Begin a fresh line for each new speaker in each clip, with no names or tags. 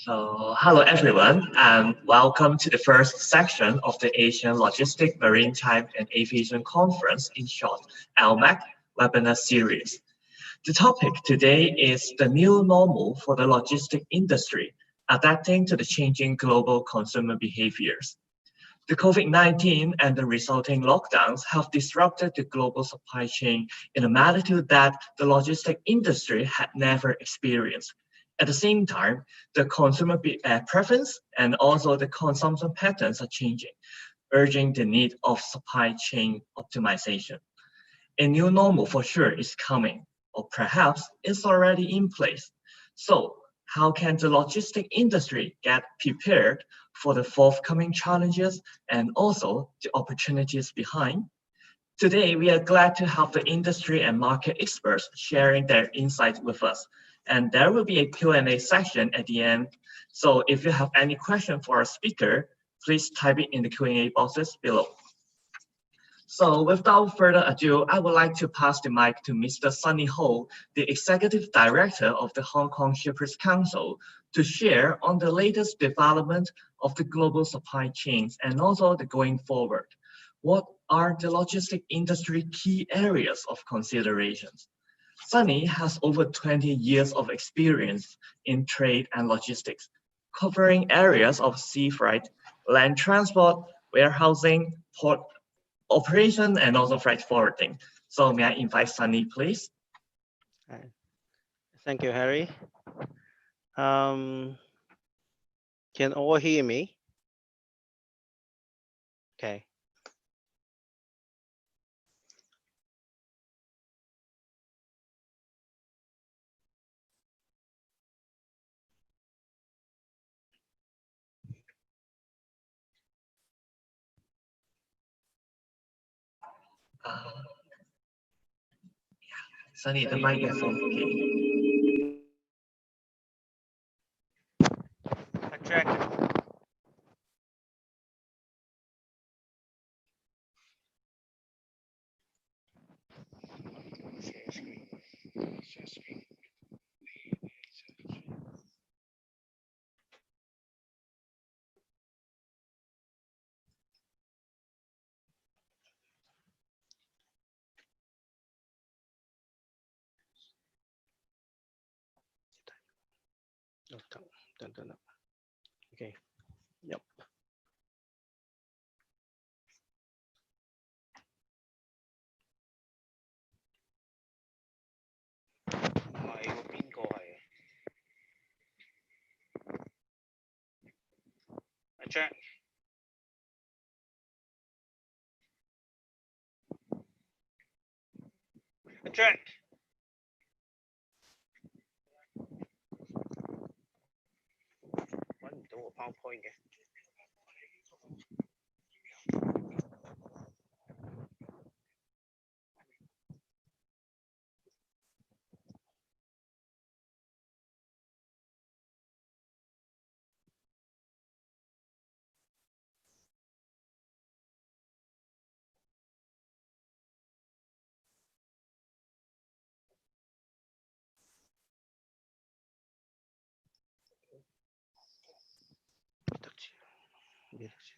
So, hello everyone, and welcome to the first section of the Asian Logistic, Maritime and Aviation Conference, in short, ALMAC webinar series. The topic today is the new normal for the logistic industry, adapting to the changing global consumer behaviors. The COVID-19 and the resulting lockdowns have disrupted the global supply chain in a magnitude that the logistic industry had never experienced. At the same time, the consumer preference and also the consumption patterns are changing, urging the need of supply chain optimization. A new normal for sure is coming, or perhaps it's already in place. So, how can the logistic industry get prepared for the forthcoming challenges and also the opportunities behind? Today, we are glad to have the industry and market experts sharing their insights with us. And there will be a Q&A session at the end. So if you have any question for our speaker, please type it in the Q&A boxes below. So without further ado, I would like to pass the mic to Mr. Sunny Ho, the Executive Director of the Hong Kong Shippers Council, to share on the latest development of the global supply chains and also the going forward. What are the logistic industry key areas of considerations? Sunny has over 20 years of experience in trade and logistics, covering areas of sea freight, land transport, warehousing, port operation, and also freight forwarding. So may I invite Sunny, please?
Thank you, Harry. Can all hear me? Okay.
Sunny, the microphone, okay.
Check. Oh, done. Okay. Yep. Check. Check. 揾唔到個 PowerPoint 嘅。得住，咩得住？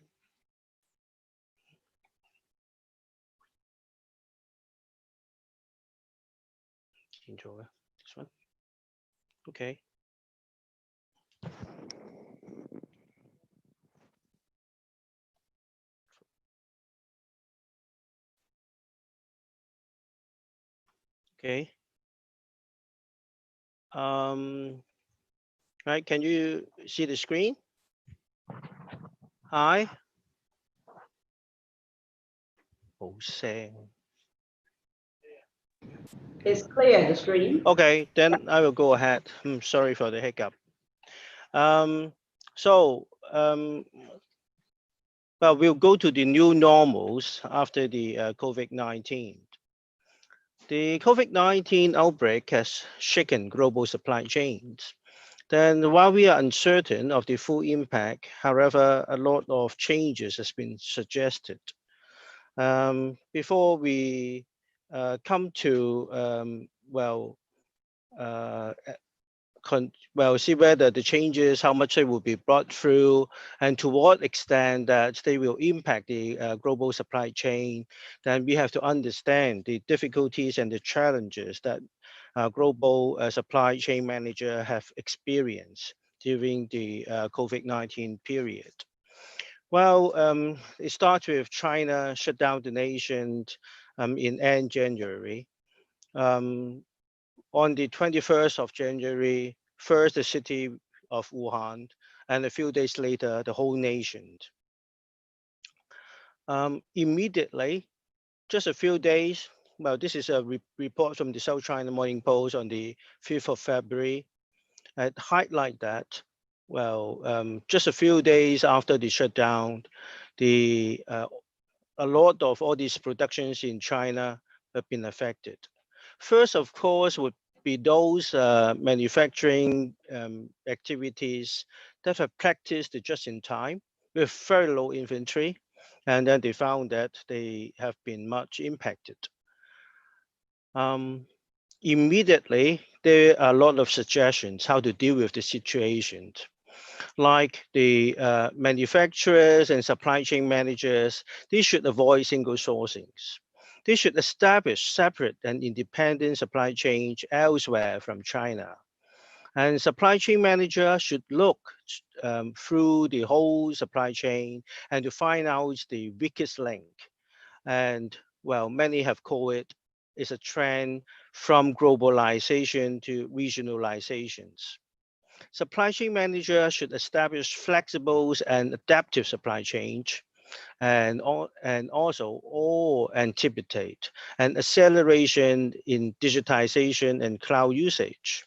見咗嘅 ，this one。Okay。Okay. Right, can you see the screen? Hi. 冇聲。
It's clear, the screen.
Okay, then I will go ahead. Sorry for the hiccup. Well, we'll go to the new normals after the COVID-19. The COVID-19 outbreak has shaken global supply chains. Then while we are uncertain of the full impact, however, a lot of changes has been suggested. Before we come to, see whether the changes, how much they will be brought through, and to what extent that they will impact the global supply chain, then we have to understand the difficulties and the challenges that global supply chain manager have experienced during the COVID-19 period. Well, it starts with China shut down the nation in end January. On the 21st of January, first the city of Wuhan, and a few days later, the whole nation. Immediately, just a few days, well, this is a report from the South China Morning Post on the 5th of February. I'd highlight that, well, just a few days after the shutdown, a lot of all these productions in China have been affected. First, of course, would be those manufacturing activities that have practiced the just-in-time with very low inventory, and then they found that they have been much impacted. Immediately, there are a lot of suggestions how to deal with the situation. Like the manufacturers and supply chain managers, they should avoid single sourcings. They should establish separate and independent supply chains elsewhere from China. And supply chain manager should look through the whole supply chain and to find out the weakest link. And well, many have called it is a trend from globalization to regionalizations. Supply chain manager should establish flexible and adaptive supply chains and also all anticipate an acceleration in digitization and cloud usage.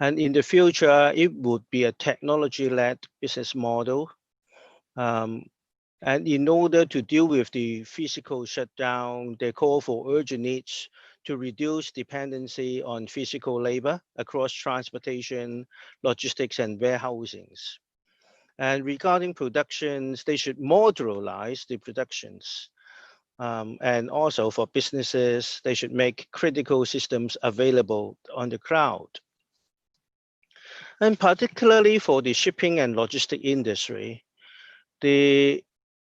And in the future, it would be a technology-led business model. And in order to deal with the physical shutdown, they call for urgent needs to reduce dependency on physical labor across transportation, logistics, and warehousings. And regarding productions, they should modularize the productions. And also for businesses, they should make critical systems available on the cloud. And particularly for the shipping and logistic industry, the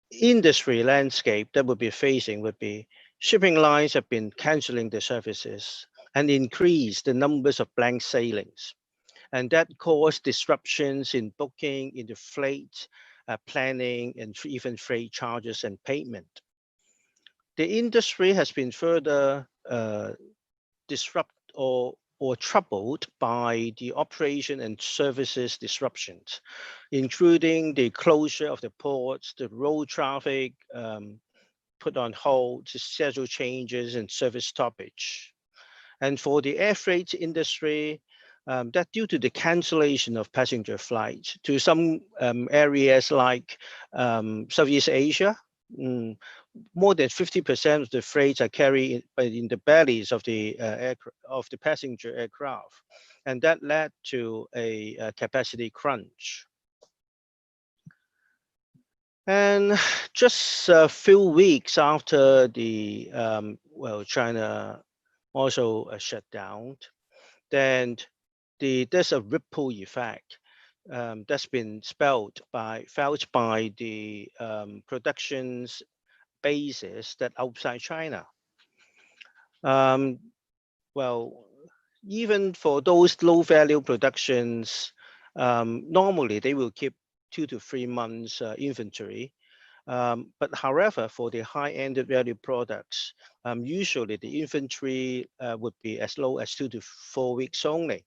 industry landscape that would be facing would be shipping lines have been canceling their services and increased the numbers of blank sailings. And that caused disruptions in booking, in the freight planning, and even freight charges and payment. The industry has been further disrupted or troubled by the operation and services disruptions, including the closure of the ports, the road traffic put on hold, the schedule changes and service stoppage. And for the air freight industry, that due to the cancellation of passenger flights to some areas like Southeast Asia, more than 50% of the freights are carried in the bellies of the passenger aircraft, and that led to a capacity crunch. And just a few weeks after the China also shut down, then there's a ripple effect that's been felt by the productions bases that outside China. Well, even for those low value productions, normally they will keep 2 to 3 months inventory. But however, for the high-end value products, usually the inventory would be as low as 2 to 4 weeks only.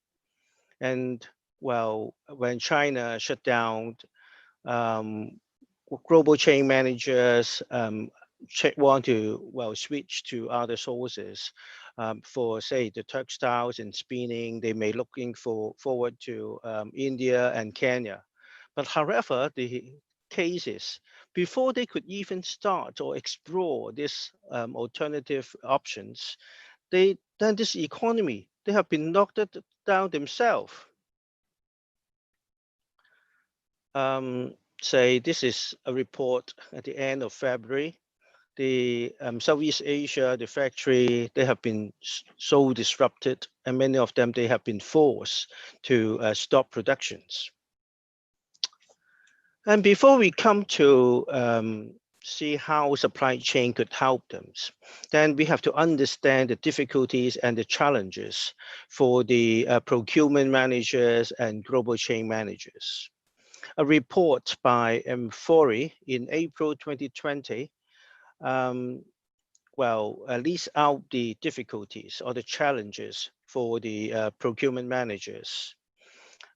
And well, when China shut down, global chain managers want to switch to other sources for, say, the textiles and spinning. They may looking forward to India and Kenya. But however, the cases before they could even start or explore these alternative options, then this economy they have been knocked down themselves. Say this is a report at the end of February. The Southeast Asia, the factory, they have been so disrupted, and many of them they have been forced to stop productions. And before we come to see how supply chain could help them, then we have to understand the difficulties and the challenges for the procurement managers and global chain managers. A report by Fori in April 2020 lists out the difficulties or the challenges for the procurement managers.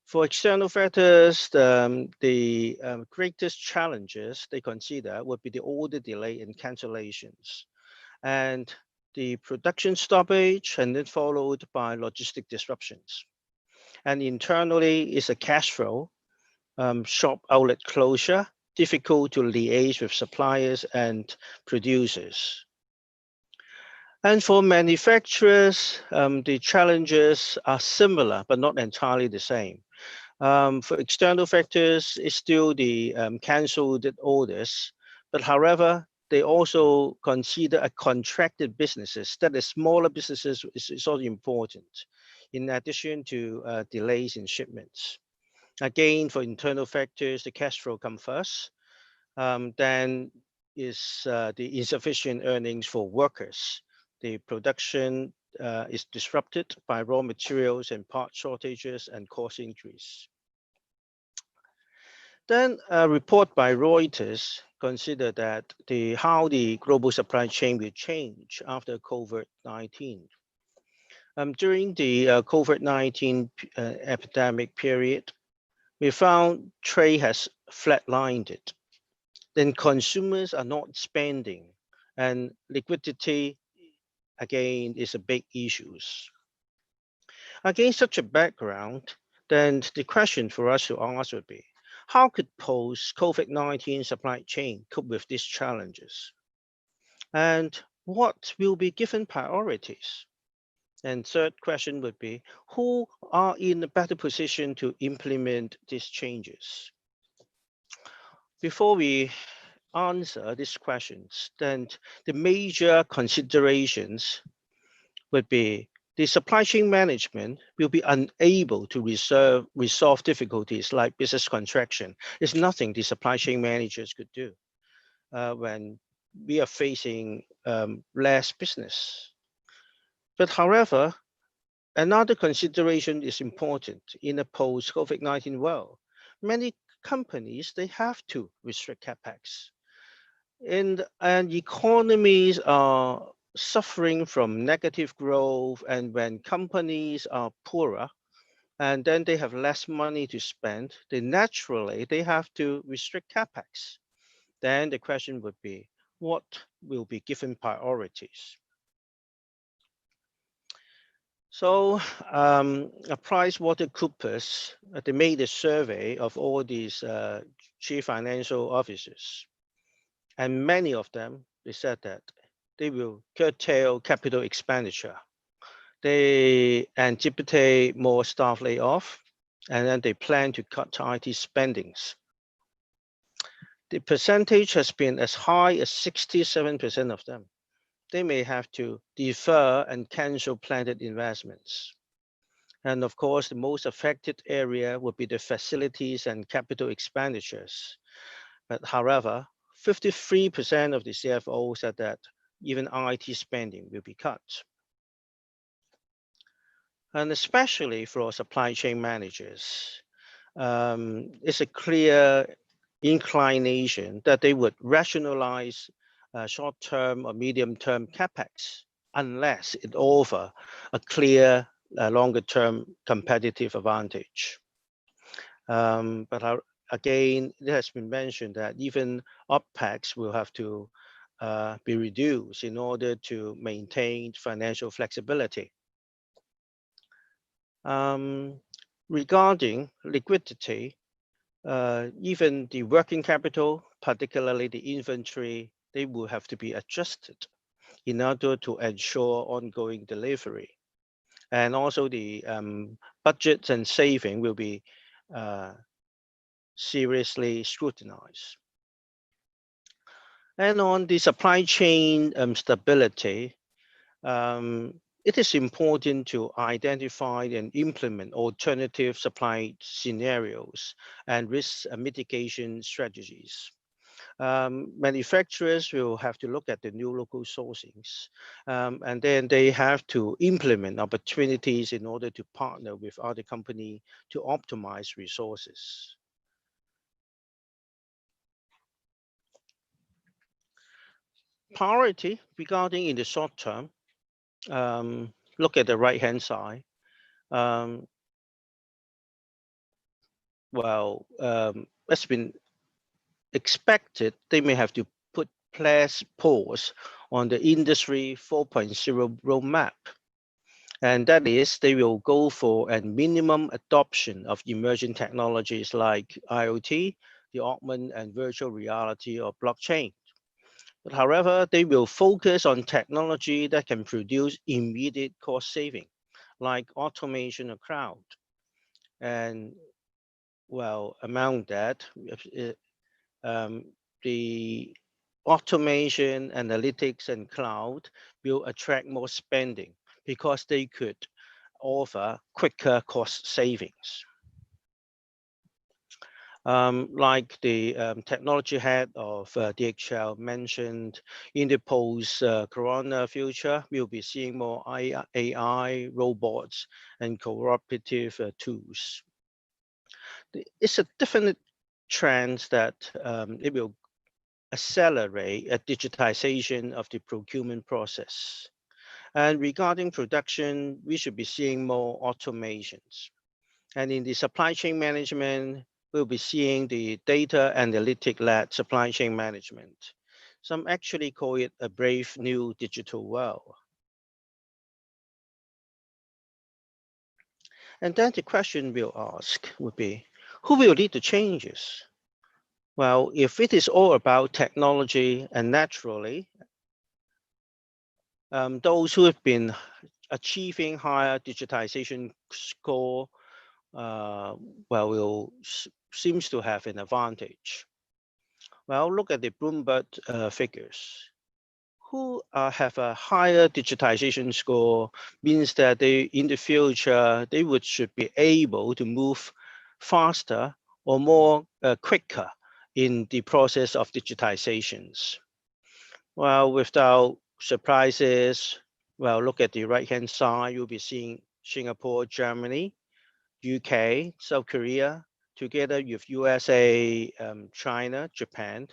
For external factors, the greatest challenges they consider would be the order delay and cancellations, and the production stoppage, and then followed by logistic disruptions. And internally is a cash flow, shop outlet closure, difficult to liaise with suppliers and producers. And for manufacturers, the challenges are similar, but not entirely the same. For external factors, it's still the cancelled orders, but however, they also consider a contracted businesses, that is smaller businesses is also important, in addition to delays in shipments. Again, for internal factors, the cash flow comes first. Then is the insufficient earnings for workers. The production is disrupted by raw materials and part shortages and cost increase. Then a report by Reuters considered that how the global supply chain will change after COVID-19. During the COVID-19 epidemic period, we found trade has flatlined. Then consumers are not spending, and liquidity again is a big issue. Against such a background, then the question for us to ask would be, how could post-COVID-19 supply chain cope with these challenges? And what will be given priorities? And third question would be, who are in a better position to implement these changes? before we answer these questions, then the major considerations would be the supply chain management will be unable to resolve difficulties like business contraction. There's nothing the supply chain managers could do when we are facing less business. But however, another consideration is important in a post-COVID-19 world. Many companies, they have to restrict capex. And economies are suffering from negative growth, and when companies are poorer and then they have less money to spend, they have to restrict capex. Then the question would be, what will be given priorities? So PricewaterhouseCoopers, they made a survey of all these chief financial officers, and many of them, they said that they will curtail capital expenditure. They anticipate more staff layoff, and then they plan to cut IT spendings. The percentage has been as high as 67% of them. They may have to defer and cancel planned investments. And of course, the most affected area would be the facilities and capital expenditures. But however, 53% of the CFOs said that even IT spending will be cut. And especially for supply chain managers, it's a clear inclination that they would rationalize short-term or medium-term capex unless it offers a clear longer-term competitive advantage. But again, it has been mentioned that even OPEX will have to be reduced in order to maintain financial flexibility. Regarding liquidity, even the working capital, particularly the inventory, they will have to be adjusted in order to ensure ongoing delivery. And also the budgets and saving will be seriously scrutinized. And on the supply chain stability, it is important to identify and implement alternative supply scenarios and risk mitigation strategies. Manufacturers will have to look at the new local sourcings, and then they have to implement opportunities in order to partner with other companies to optimize resources. Priority regarding in the short term, look at the right-hand side. It's been expected they may have to put pause on the Industry 4.0 roadmap. And that is, they will go for a minimum adoption of emerging technologies like IoT, the augmented and virtual reality, or blockchain. But however, they will focus on technology that can produce immediate cost saving, like automation or cloud. And among that, the automation, analytics, and cloud will attract more spending because they could offer quicker cost savings. Like the technology head of DHL mentioned, in the post-corona future, we'll be seeing more AI, robots, and cooperative tools. It's a definite trend that it will accelerate a digitization of the procurement process. And regarding production, we should be seeing more automations. And in the supply chain management, we'll be seeing the data analytic-led supply chain management. Some actually call it a brave new digital world. And then the question we'll ask would be, who will lead the changes? Well, if it is all about technology and naturally, those who have been achieving higher digitization score, seems to have an advantage. Well, look at the Bloomberg figures. Who have a higher digitization score means that they, in the future, they should be able to move faster or more quicker in the process of digitizations. Well, without surprises, well, look at the right-hand side, you'll be seeing Singapore, Germany, UK, South Korea, together with USA, China, Japan.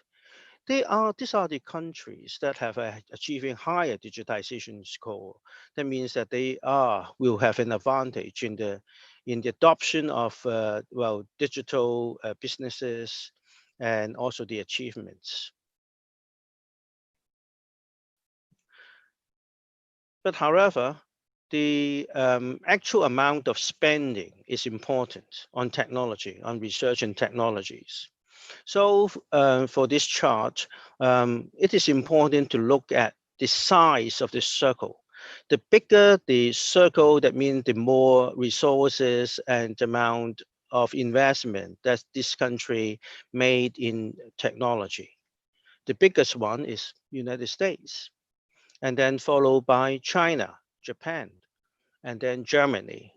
These are the countries that have achieving higher digitization score. That means that they will have an advantage in the adoption of well, digital businesses and also the achievements. But however, the actual amount of spending is important on technology, on research and technologies. So for this chart, it is important to look at the size of the circle. The bigger the circle, that means the more resources and the amount of investment that this country made in technology. The biggest one is United States, and then followed by China, Japan, and then Germany.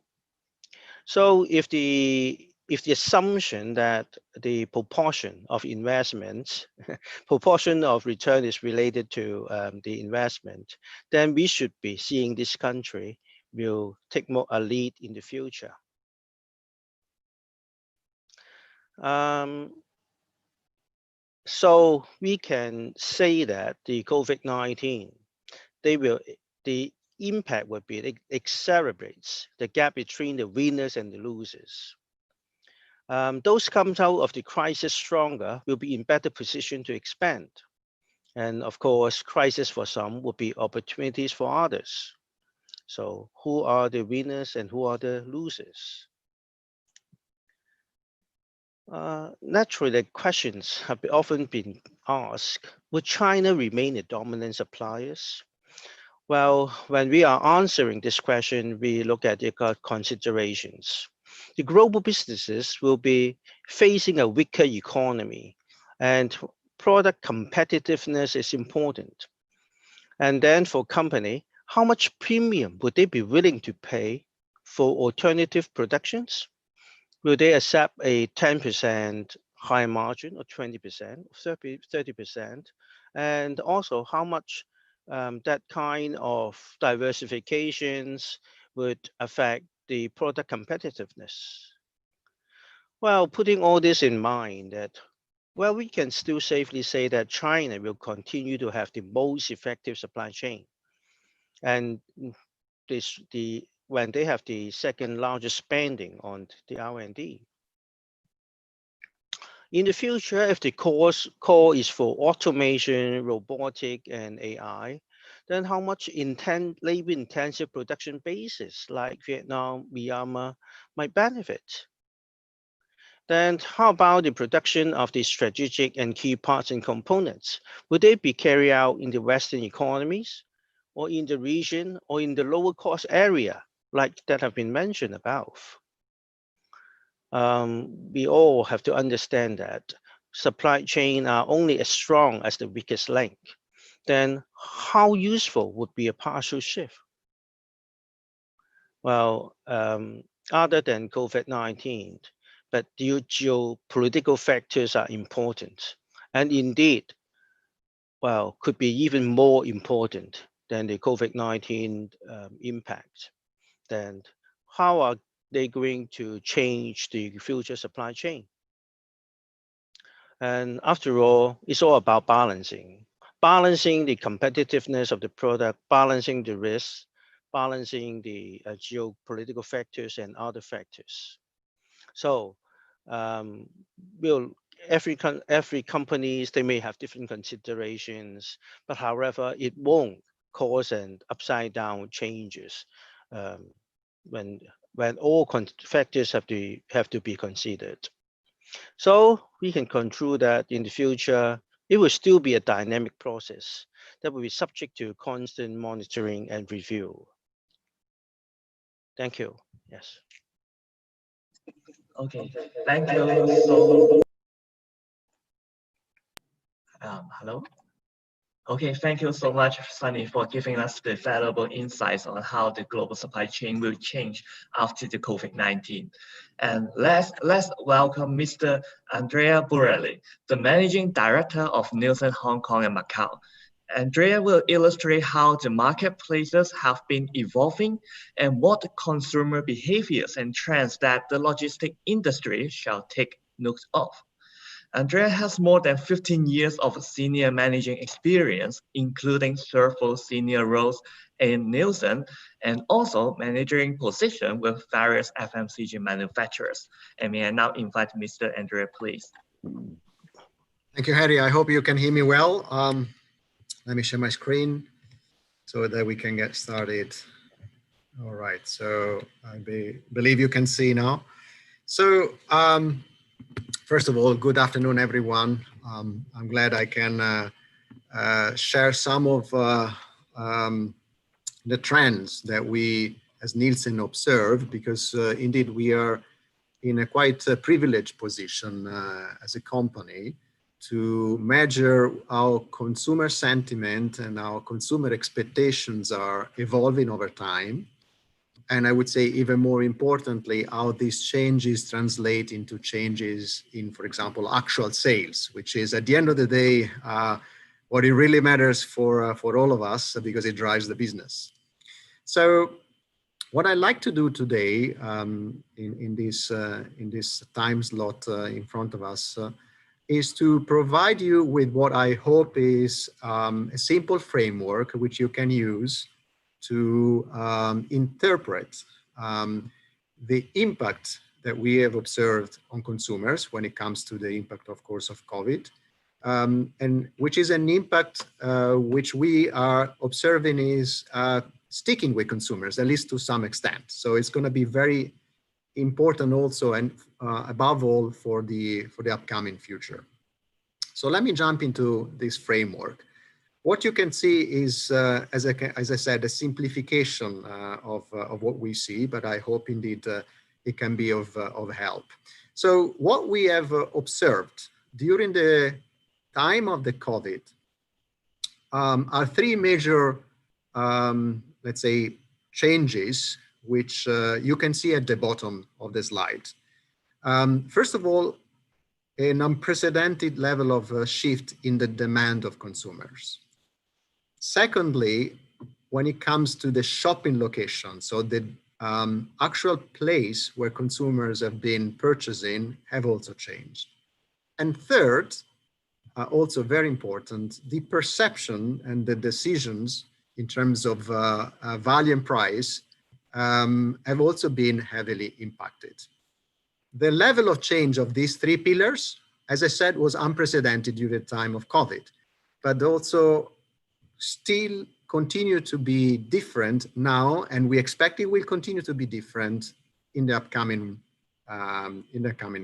So if the assumption that the proportion of investments, proportion of return is related to the investment, then we should be seeing this country will take more a lead in the future. So we can say that the COVID-19, the impact would be it exacerbates the gap between the winners and the losers. Those comes out of the crisis stronger will be in better position to expand. And of course, crisis for some will be opportunities for others. So who are the winners and who are the losers? Naturally, the questions have often been asked, would China remain a dominant suppliers? Well, when we are answering this question, we look at the considerations. The global businesses will be facing a weaker economy, and product competitiveness is important. And then for company, how much premium would they be willing to pay for alternative productions? Will they accept a 10% high margin or 20% or 30%? And also how much that kind of diversifications would affect the product competitiveness? Well, putting all this in mind that, well, we can still safely say that China will continue to have the most effective supply chain. And when they have the second largest spending on the R&D. In the future, if the core is for automation, robotic, and AI, then how much labor-intensive production bases like Vietnam, Myanmar might benefit? Then how about the production of the strategic and key parts and components? Would they be carried out in the Western economies or in the region or in the lower cost area like that have been mentioned above? We all have to understand that supply chain are only as strong as the weakest link. Then how useful would be a partial shift? Well, other than COVID-19, but the geopolitical factors are important. And indeed, well, could be even more important than the COVID-19 impact. Then how are they going to change the future supply chain? And after all, it's all about balancing the competitiveness of the product, balancing the risks, balancing the geopolitical factors and other factors. So will every companies, they may have different considerations, but however, it won't cause an upside down changes when all factors have to be considered. So we can conclude that in the future, it will still be a dynamic process that will be subject to constant monitoring and review. Thank you. Yes.
Okay, thank you so Hello. Okay, thank you so much, Sunny, for giving us the valuable insights on how the global supply chain will change after the COVID-19. And let's welcome Mr. Andrea Burelli, the Managing Director of Nielsen Hong Kong and Macau. Andrea will illustrate how the marketplaces have been evolving and what consumer behaviors and trends that the logistic industry shall take note of. Andrea has more than 15 years of senior managing experience, including several senior roles in Nielsen and also managing position with various FMCG manufacturers. And may I now invite Mr. Andrea, please.
Thank you, Harry. I hope you can hear me well. Let me share my screen so that we can get started. All right, so I believe you can see now. So first of all, good afternoon, everyone. I'm glad I can share some of the trends that we as Nielsen observe, because indeed we are in a quite privileged position as a company to measure how consumer sentiment and how consumer expectations are evolving over time. And I would say even more importantly, how these changes translate into changes in, for example, actual sales, which is at the end of the day, what it really matters for all of us, because it drives the business. So what I'd like to do today in this time slot in front of us is to provide you with what I hope is a simple framework which you can use to interpret the impact that we have observed on consumers when it comes to the impact, of course, of COVID, and which is an impact which we are observing is sticking with consumers, at least to some extent. So it's going to be very important also, and above all, for the upcoming future. So let me jump into this framework. What you can see is, as I said, a simplification of what we see, but I hope indeed it can be of help. So what we have observed during the time of the COVID are three major, let's say, changes, which you can see at the bottom of the slide. First of all, an unprecedented level of shift in the demand of consumers. Secondly, when it comes to the shopping location, so the actual place where consumers have been purchasing have also changed. And third, also very important, the perception and the decisions in terms of value and price have also been heavily impacted. The level of change of these three pillars, as I said, was unprecedented during the time of COVID, but also still continue to be different now, and we expect it will continue to be different in the upcoming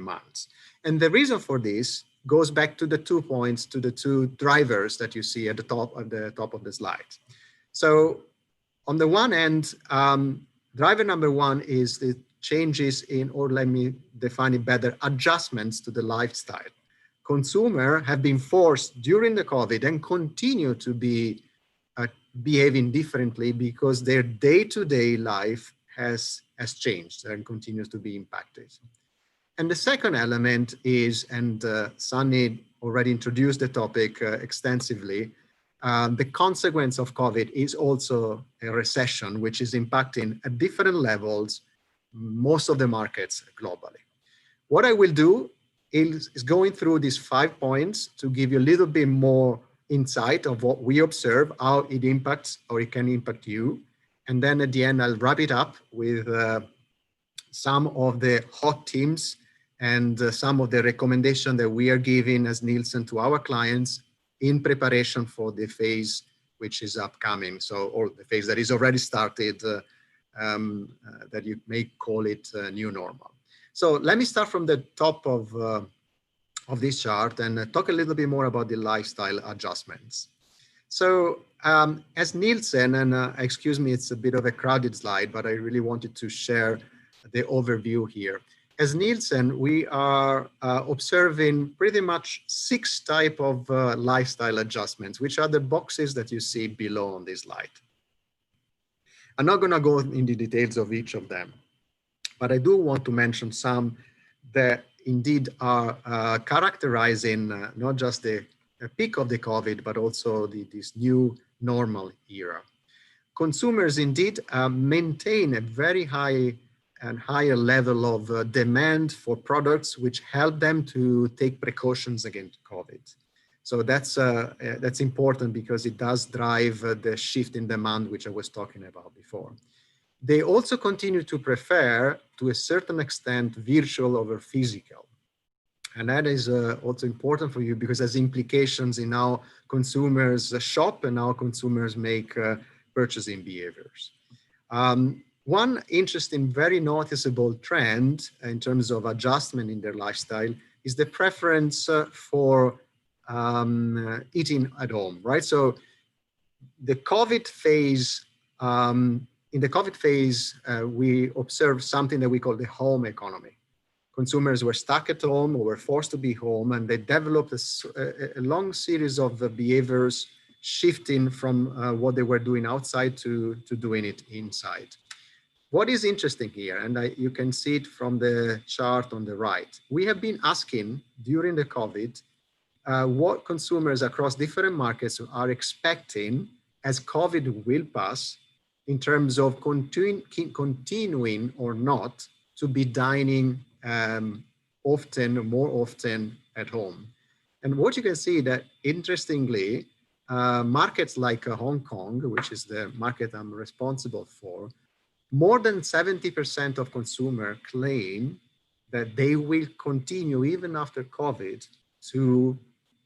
months. And the reason for this goes back to the 2 points, to the two drivers that you see at the top of the slide. So on the one hand, driver number one is the changes in, or let me define it better, adjustments to the lifestyle. Consumers have been forced during the COVID and continue to be behaving differently because their day-to-day life has changed and continues to be impacted. And the second element is, and Sunny already introduced the topic extensively, the consequence of COVID is also a recession, which is impacting at different levels most of the markets globally. What I will do is going through these 5 points to give you a little bit more insight of what we observe, how it impacts or it can impact you. And then at the end, I'll wrap it up with some of the hot themes and some of the recommendations that we are giving as Nielsen to our clients in preparation for the phase which is upcoming. So, or the phase that is already started, that you may call it new normal. So let me start from the top of this chart and talk a little bit more about the lifestyle adjustments. So as Nielsen, and excuse me, it's a bit of a crowded slide, but I really wanted to share the overview here. as Nielsen, we are observing pretty much 6 types of lifestyle adjustments, which are the boxes that you see below on this slide. I'm not going to go into details of each of them, but I do want to mention some that indeed are characterizing not just the peak of the COVID, but also this new normal era. Consumers indeed maintain a very high and higher level of demand for products which help them to take precautions against COVID. So that's important because it does drive the shift in demand, which I was talking about before. They also continue to prefer, to a certain extent, virtual over physical. And that is also important for you because it has implications in how consumers shop and how consumers make purchasing behaviors. One interesting, very noticeable trend in terms of adjustment in their lifestyle is the preference for eating at home, right? So the COVID phase, in the COVID phase, we observed something that we call the home economy. Consumers were stuck at home or were forced to be home, and they developed a long series of behaviors shifting from what they were doing outside to doing it inside. What is interesting here, and you can see it from the chart on the right, we have been asking during the COVID what consumers across different markets are expecting as COVID will pass in terms of continuing or not to be dining more often at home. And what you can see that, interestingly, markets like Hong Kong, which is the market I'm responsible for, more than 70% of consumers claim that they will continue, even after COVID, to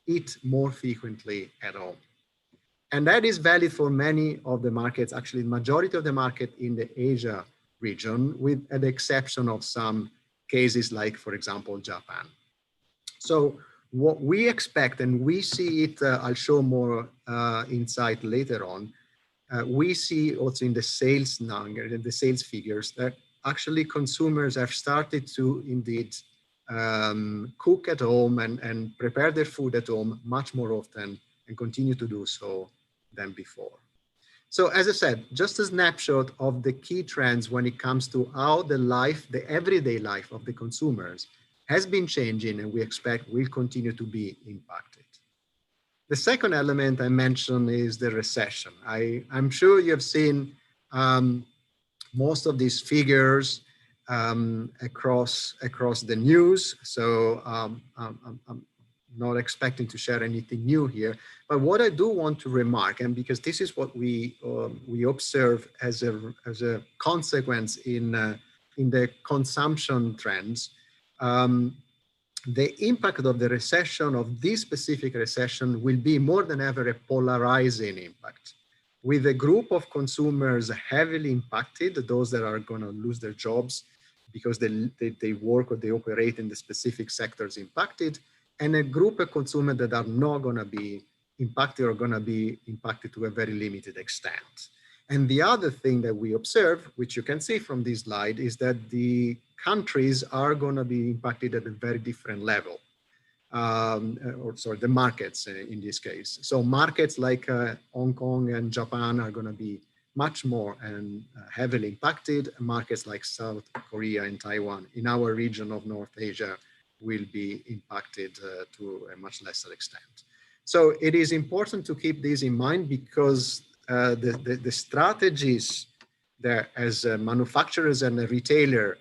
eat more frequently at home. And that is valid for many of the markets, actually the majority of the market in the Asia region, with the exception of some cases like, for example, Japan. So what we expect, and we see it, I'll show more insight later on, we see also in the sales number, in the sales figures, that actually consumers have started to indeed cook at home and prepare their food at home much more often and continue to do so than before. So as I said, just a snapshot of the key trends when it comes to how the everyday life of the consumers has been changing and we expect will continue to be impacted. The second element I mentioned is the recession. I'm sure you have seen most of these figures across the news. So I'm not expecting to share anything new here. But what I do want to remark, and because this is what we observe as a consequence in the consumption trends, the impact of the recession, of this specific recession, will be more than ever a polarizing impact, with a group of consumers heavily impacted, those that are going to lose their jobs because they work or they operate in the specific sectors impacted, and a group of consumers that are not going to be impacted or going to be impacted to a very limited extent. And the other thing that we observe, which you can see from this slide, is that the countries are going to be impacted at a very different level, the markets in this case. So markets like Hong Kong and Japan are going to be much more and heavily impacted. Markets like South Korea and Taiwan in our region of North Asia will be impacted to a much lesser extent. So it is important to keep this in mind because the strategies that as manufacturers and a retailer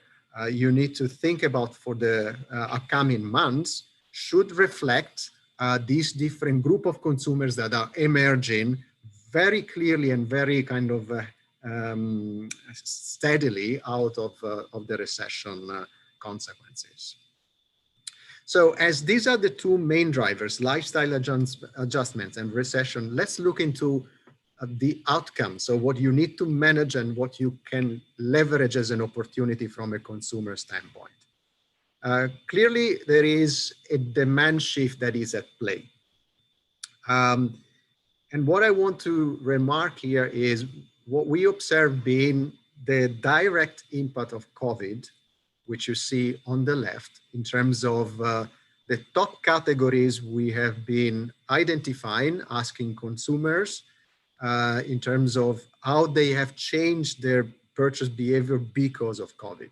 you need to think about for the upcoming months should reflect these different group of consumers that are emerging very clearly and very kind of steadily out of the recession consequences. So as these are the two main drivers, lifestyle adjustments and recession, let's look into the outcome. So what you need to manage and what you can leverage as an opportunity from a consumer standpoint. Clearly, there is a demand shift that is at play. And what I want to remark here is what we observe being the direct impact of COVID which you see on the left, in terms of the top categories we have been identifying, asking consumers in terms of how they have changed their purchase behavior because of COVID.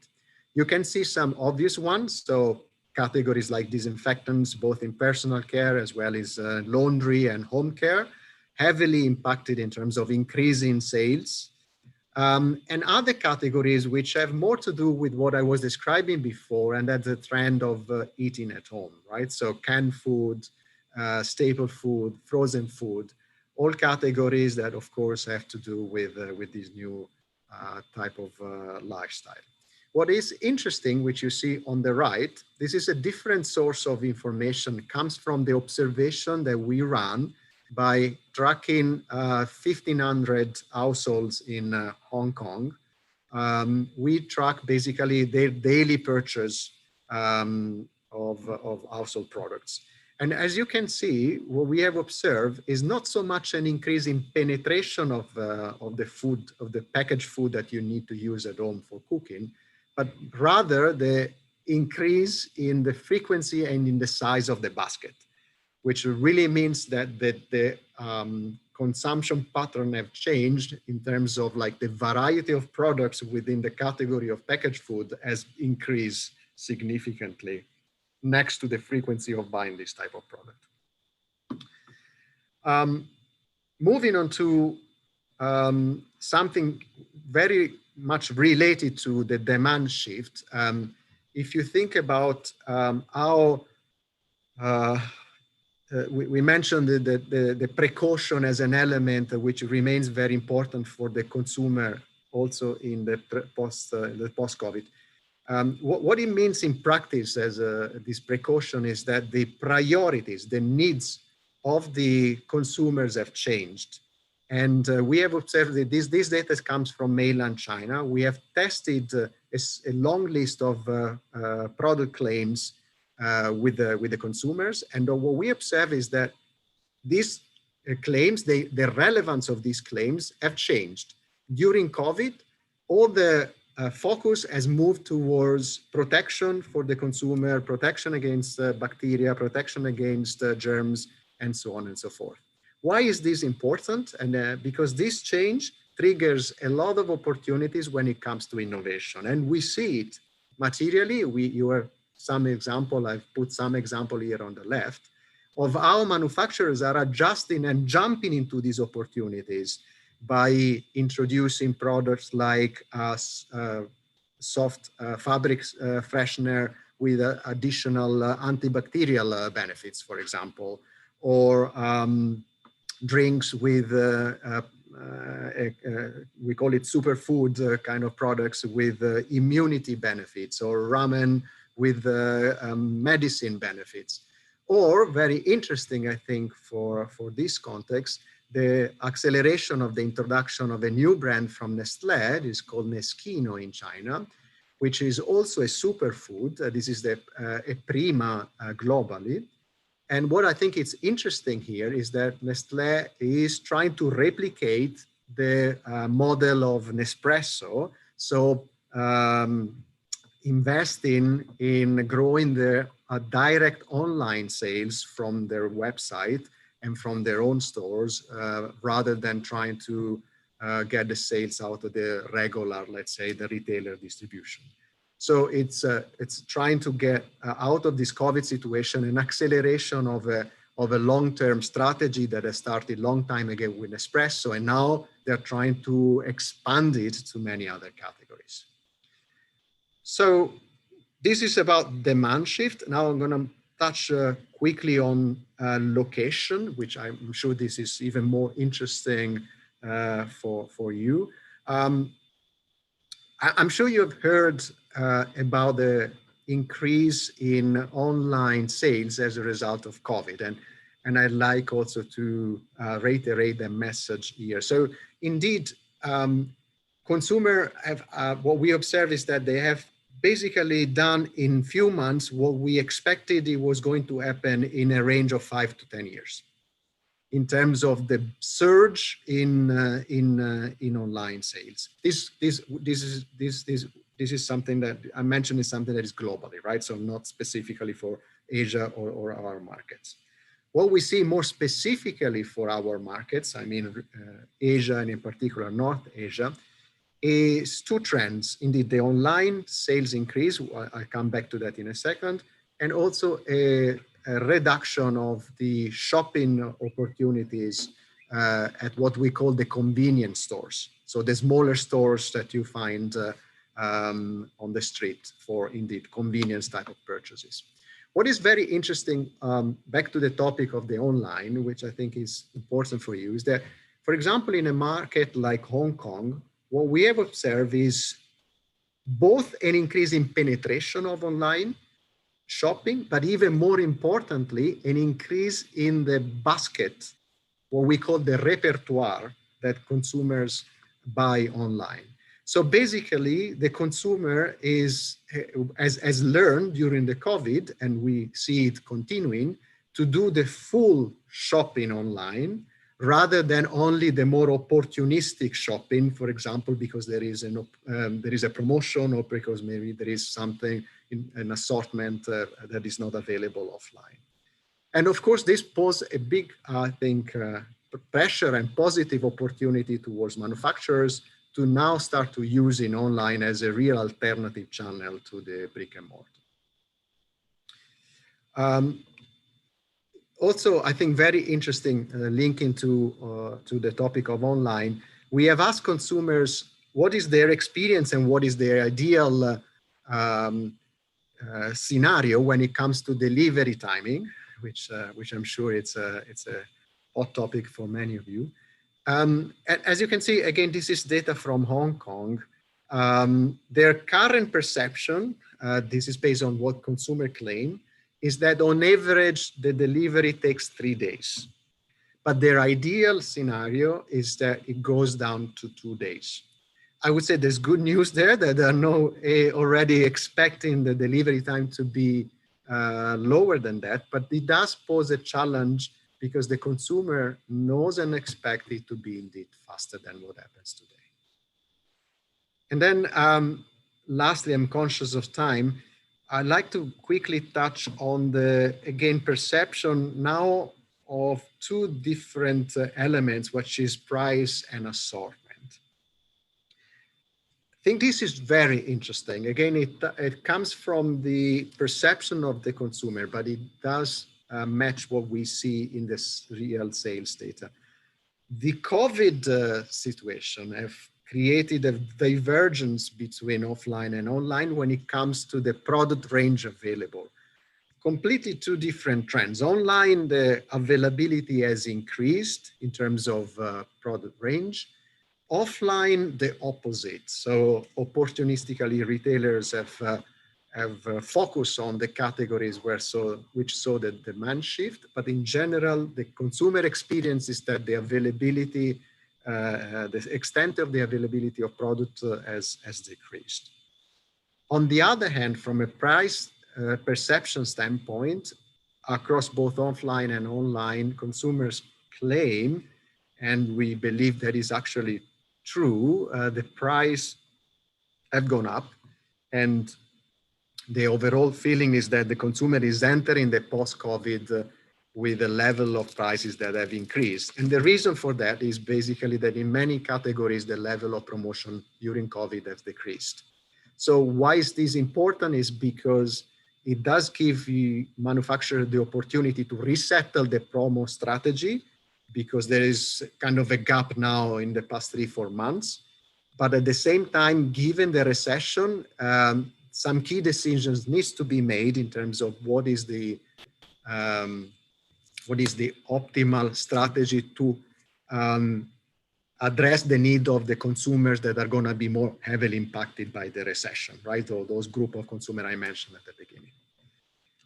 You can see some obvious ones. So categories like disinfectants, both in personal care as well as laundry and home care, heavily impacted in terms of increasing sales. And other categories which have more to do with what I was describing before, and that's the trend of eating at home, right? So canned food, staple food, frozen food, all categories that of course have to do with this new type of lifestyle. What is interesting, which you see on the right, this is a different source of information. It comes from the observation that we ran by tracking 1,500 households in Hong Kong. We track basically their daily purchase of household products. And as you can see, what we have observed is not so much an increase in penetration of the food, of the packaged food that you need to use at home for cooking, but rather the increase in the frequency and in the size of the basket, which really means that the consumption pattern have changed in terms of like the variety of products within the category of packaged food has increased significantly next to the frequency of buying this type of product. Moving on to something very much related to the demand shift. If you think about how we mentioned the precaution as an element which remains very important for the consumer also in the post-COVID. What it means in practice as this precaution is that the priorities, the needs of the consumers have changed. And we have observed that this data comes from mainland China. We have tested a long list of product claims with the consumers. And what we observe is that these claims, the relevance of these claims have changed. During COVID, all the focus has moved towards protection for the consumer, protection against bacteria, protection against germs, and so on and so forth. Why is this important? And because this change triggers a lot of opportunities when it comes to innovation. And we see it materially. I've put some example here on the left of how manufacturers are adjusting and jumping into these opportunities by introducing products like soft fabric freshener with additional antibacterial benefits, for example, or drinks with, we call it superfood kind of products with immunity benefits, or ramen with medicine benefits. Or very interesting, I think, for this context, the acceleration of the introduction of a new brand from Nestlé. It is called Neschino in China, which is also a superfood. This is a prima globally. And what I think is interesting here is that Nestlé is trying to replicate the model of Nespresso. So investing in growing their direct online sales from their website and from their own stores, rather than trying to get the sales out of the regular, let's say, the retailer distribution. So it's trying to get out of this COVID situation an acceleration of a long-term strategy that has started a long time ago with Nespresso, and now they're trying to expand it to many other categories. So this is about demand shift. Now I'm going to touch quickly on location, which I'm sure this is even more interesting for you. I'm sure you've heard about the increase in online sales as a result of COVID. And I'd like also to reiterate the message here. So indeed, consumer have, what we observe is that they have basically done in few months what we expected it was going to happen in a range of 5 to 10 years in terms of the surge in online sales. This this is something that I mentioned is something that is globally, right? So not specifically for Asia or our markets. What we see more specifically for our markets, I mean, Asia and in particular North Asia, is two trends. Indeed, the online sales increase, I'll come back to that in a second, and also a reduction of the shopping opportunities at what we call the convenience stores. So the smaller stores that you find on the street for indeed convenience type of purchases. What is very interesting, back to the topic of the online, which I think is important for you, is that, for example, in a market like Hong Kong, what we have observed is both an increase in penetration of online shopping, but even more importantly, an increase in the basket, what we call the repertoire that consumers buy online. So basically, the consumer has learned during the COVID, and we see it continuing, to do the full shopping online rather than only the more opportunistic shopping, for example, because there is a promotion or because maybe there is something in an assortment that is not available offline. And of course, this poses a big, I think, pressure and positive opportunity towards manufacturers to now start to use in online as a real alternative channel to the brick and mortar. Also, I think very interesting, linking to the topic of online, we have asked consumers what is their experience and what is their ideal scenario when it comes to delivery timing, which I'm sure it's a hot topic for many of you. As you can see, again, this is data from Hong Kong. Their current perception, this is based on what consumer claim, is that on average, the delivery takes 3 days. But their ideal scenario is that it goes down to 2 days. I would say there's good news there, that they are already expecting the delivery time to be lower than that, but it does pose a challenge because the consumer knows and expects it to be indeed faster than what happens today. And then lastly, I'm conscious of time. I'd like to quickly touch on the, again, perception now of two different elements, which is price and assortment. I think this is very interesting. Again, it comes from the perception of the consumer, but it does match what we see in this real sales data. The COVID situation have created a divergence between offline and online when it comes to the product range available. Completely two different trends. Online, the availability has increased in terms of product range. Offline, the opposite. So opportunistically, retailers have focused on the categories which saw the demand shift, but in general, the consumer experience is that the availability, the extent of the availability of product has decreased. On the other hand, from a price perception standpoint, across both offline and online, consumers claim, and we believe that is actually true, the price have gone up, and the overall feeling is that the consumer is entering the post-COVID with a level of prices that have increased. And the reason for that is basically that in many categories, the level of promotion during COVID has decreased. So why is this important? Is because it does give the manufacturer the opportunity to resettle the promo strategy, because there is kind of a gap now in the past 3-4 months. But at the same time, given the recession, some key decisions needs to be made in terms of what is the optimal strategy to address the need of the consumers that are going to be more heavily impacted by the recession, right? Or those group of consumers I mentioned at the beginning.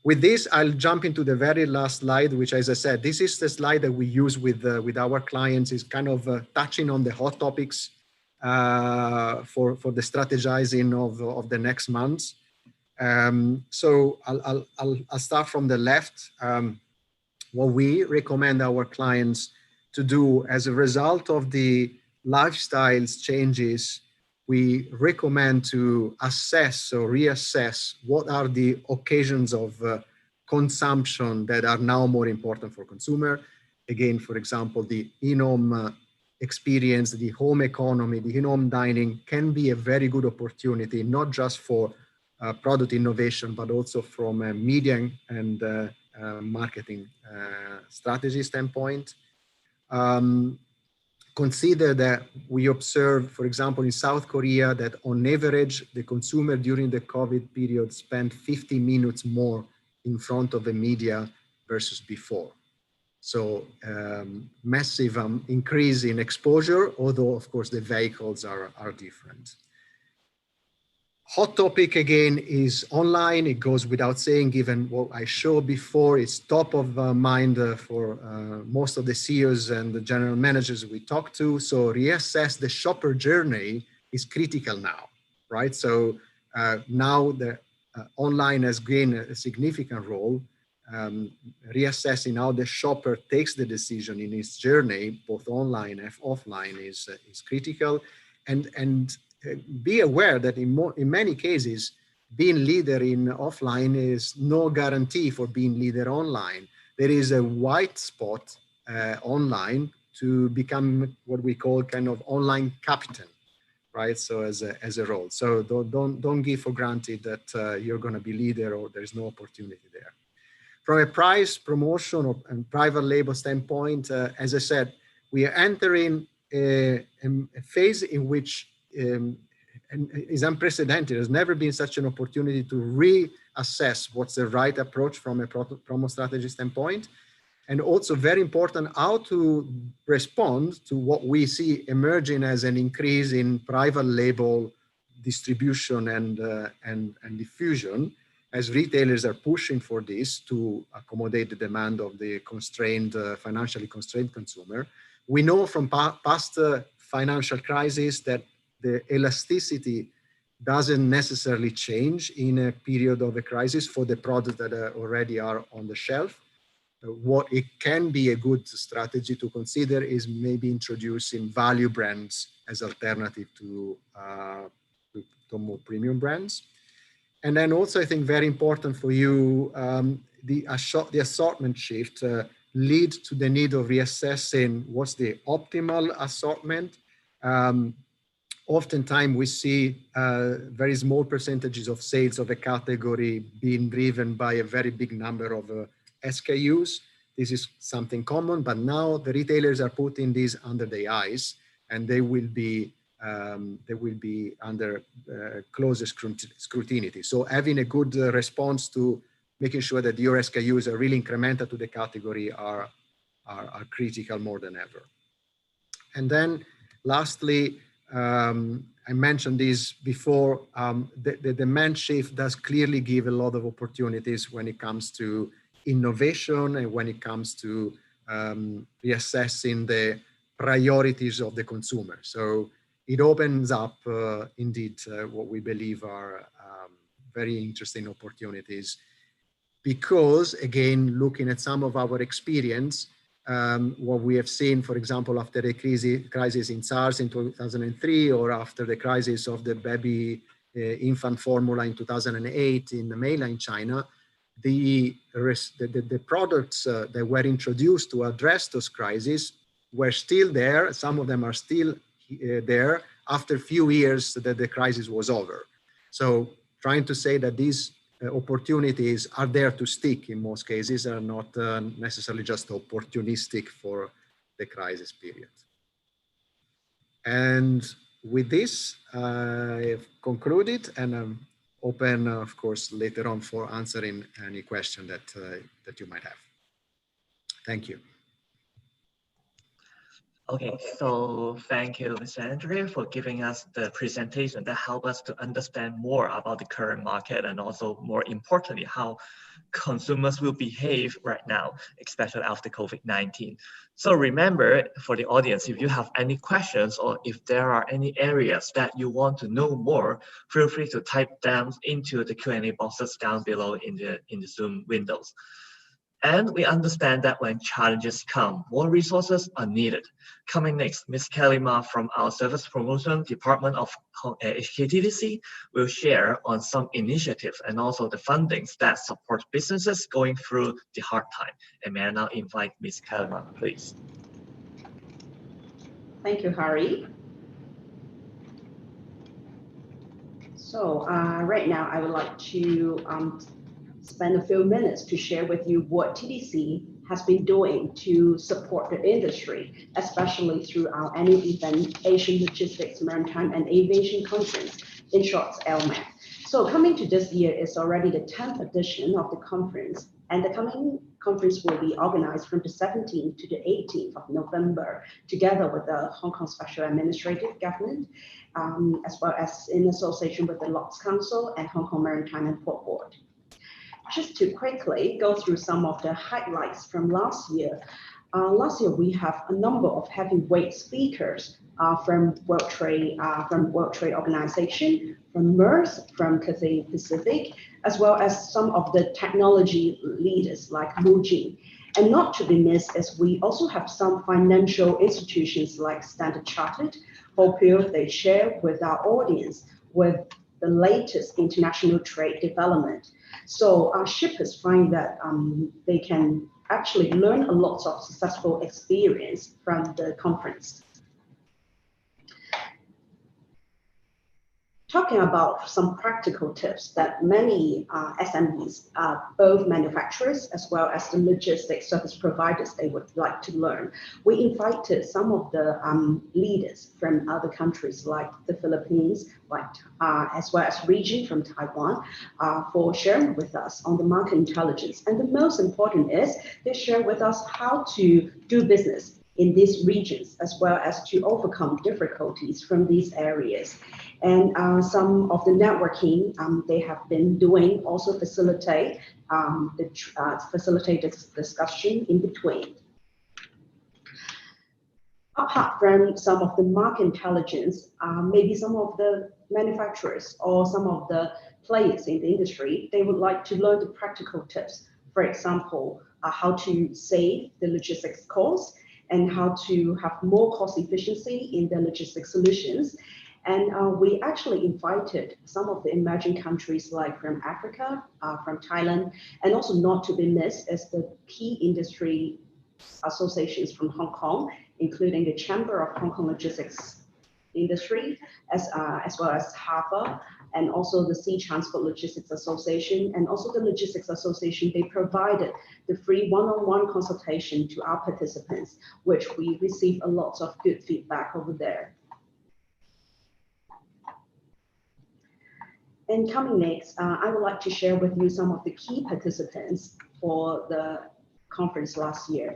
With this, I'll jump into the very last slide, which, as I said, this is the slide that we use with our clients, is kind of touching on the hot topics for the strategizing of the next months. So I'll start from the left. What we recommend our clients to do as a result of the lifestyles changes we recommend to assess or reassess what are the occasions of consumption that are now more important for consumer. Again, for example, the in-home experience, the home economy, the in-home dining can be a very good opportunity, not just for product innovation, but also from a media and marketing strategy standpoint. Consider that we observed, for example, in South Korea, that on average, the consumer during the COVID period spent 50 minutes more in front of the media versus before. So massive increase in exposure, although of course the vehicles are different. Hot topic again is online. It goes without saying, given what I showed before, it's top of mind for most of the CEOs and the general managers we talk to. So reassess the shopper journey is critical now, right? So now the online has gained a significant role. Reassessing how the shopper takes the decision in his journey, both online and offline, is critical. And be aware that in many cases, being leader in offline is no guarantee for being leader online. There is a white spot online to become what we call kind of online captain, right? So as a role. So don't give for granted that you're going to be leader or there's no opportunity there. From a price, promotion, and private label standpoint, as I said, we are entering a phase in which and is unprecedented. There's never been such an opportunity to reassess what's the right approach from a promo strategy standpoint. And also very important, how to respond to what we see emerging as an increase in private label distribution and diffusion, as retailers are pushing for this to accommodate the demand of the financially constrained consumer. We know from past financial crises that the elasticity doesn't necessarily change in a period of a crisis for the products that already are on the shelf. What it can be a good strategy to consider is maybe introducing value brands as alternative to more premium brands. And then also, I think very important for you, the assortment shift lead to the need of reassessing what's the optimal assortment. Oftentimes we see very small percentages of sales of a category being driven by a very big number of SKUs. This is something common, but now the retailers are putting these under their eyes, and they will be under closer scrutiny. So having a good response to making sure that your SKUs are really incremental to the category are critical more than ever. And then lastly, I mentioned this before, the demand shift does clearly give a lot of opportunities when it comes to innovation and when it comes to reassessing the priorities of the consumer. So it opens up indeed what we believe are very interesting opportunities, because again, looking at some of our experience, what we have seen, for example, after the crisis in SARS in 2003, or after the crisis of the baby infant formula in 2008 in mainland China, the products that were introduced to address those crises were still there. Some of them are still there after a few years that the crisis was over. So trying to say that these opportunities are there to stick in most cases, are not necessarily just opportunistic for the crisis period. And with this, I've concluded, and I'm open, of course, later on for answering any question that you might have. Thank you.
Okay, so thank you, Mr. Andrea, for giving us the presentation that helped us to understand more about the current market, and also more importantly, how consumers will behave right now, especially after COVID-19. So remember, for the audience, if you have any questions or if there are any areas that you want to know more, feel free to type them into the Q&A boxes down below in the Zoom windows. And we understand that when challenges come, more resources are needed. Coming next, Ms. Kelly Ma from our Service Promotion Department of HKTDC will share on some initiatives and also the fundings that support businesses going through the hard time. And may I now invite Ms. Kelly Ma, please.
Thank you, Harry. So right now, I would like to spend a few minutes to share with you what TDC has been doing to support the industry, especially through our annual event, Asian Logistics, Maritime and Aviation Conference, in short, ALMAC. So coming to this year is already the 10th edition of the conference, and the coming conference will be organized from the 17th to the 18th of November, together with the Hong Kong Special Administrative Government, as well as in association with the Lords Council and Hong Kong Maritime and Port Board. Just to quickly go through some of the highlights from last year. Last year, we have a number of heavyweight speakers from World Trade Organization, from MERS, from Cathay Pacific, as well as some of the technology leaders like Mujin. And not to be missed is we also have some financial institutions like Standard Chartered, who feel they share with our audience with the latest international trade development. So our shippers find that they can actually learn a lot of successful experience from the conference. Talking about some practical tips that many SMEs, both manufacturers as well as the logistics service providers, they would like to learn. We invited some of the leaders from other countries like the Philippines, as well as region from Taiwan, for sharing with us on the market intelligence. And the most important is they share with us how to do business in these regions, as well as to overcome difficulties from these areas. And some of the networking they have been doing also facilitate this discussion in between. Apart from some of the market intelligence, maybe some of the manufacturers or some of the players in the industry, they would like to learn the practical tips. For example, how to save the logistics costs and how to have more cost efficiency in the logistics solutions. And we actually invited some of the emerging countries like from Africa, from Thailand, and also not to be missed as the key industry associations from Hong Kong, including the Chamber of Hong Kong Logistics Industry, as well as Harbour, and also the Sea Transport Logistics Association, and also the Logistics Association. They provided the free one-on-one consultation to our participants, which we received a lot of good feedback over there. And coming next, I would like to share with you some of the key participants for the conference last year.